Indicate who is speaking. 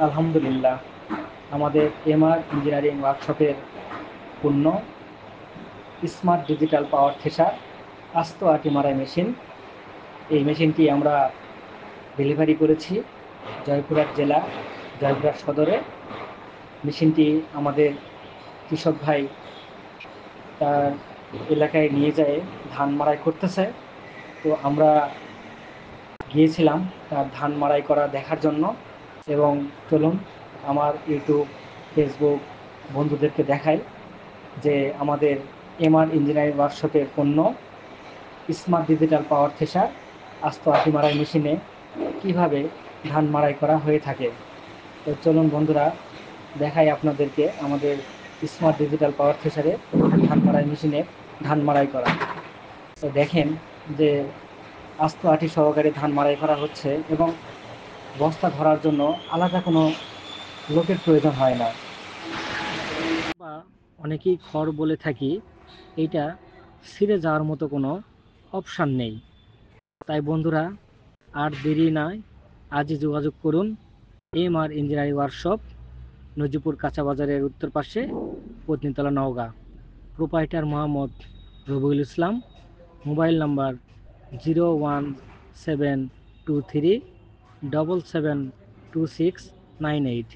Speaker 1: আলহামদুলিল্লাহ, আমাদের MR engineering ওয়ার্কশপের পণ্য স্মার্ট ডিজিটাল পাওয়ার থ্রেশার আস্ত আটি মারাই মেশিন। এই মেশিনটি আমরা ডেলিভারি করেছি জয়পুরহাট জেলা, জয়পুরহাট সদরে। মেশিনটি আমাদের কৃষক ভাই তার এলাকায় নিয়ে যায় ধান মাড়াই করতেছে। তো আমরা গিয়েছিলাম তার ধান মাড়াই করা দেখার জন্য। এবং চলুন আমার ইউটিউব, ফেসবুক বন্ধুদেরকে দেখাই যে আমাদের এমআর ইঞ্জিনিয়ারিং ওয়ার্কশপের পণ্য স্মার্ট ডিজিটাল পাওয়ার থ্রেশার আস্ত আটি মারাই মেশিনে কীভাবে ধান মাড়াই করা হয়ে থাকে। তো চলুন বন্ধুরা, দেখাই আপনাদেরকে আমাদের স্মার্ট ডিজিটাল পাওয়ার থ্রেশারে ধান মাড়াই মেশিনে ধান মাড়াই করা। তো দেখেন যে আস্ত আটি সহকারে ধান মাড়াই করা হচ্ছে এবং বস্তা ধরার জন্য আলাদা কোনো লোকের প্রয়োজন হয় না, বা অনেকেই খড় বলে থাকি। এইটা ছিঁড়ে যাওয়ার মতো কোনো অপশান নেই। তাই বন্ধুরা, আর দেরি নয়, আজই যোগাযোগ করুন এমআর ইঞ্জিনিয়ারিং ওয়ার্কশপ, নজিপুর কাঁচা বাজারের উত্তর পাশে, Patnitala, Naogaon. Proprietor Mohammad Rabiul Islam. Mobile number 01723 772698।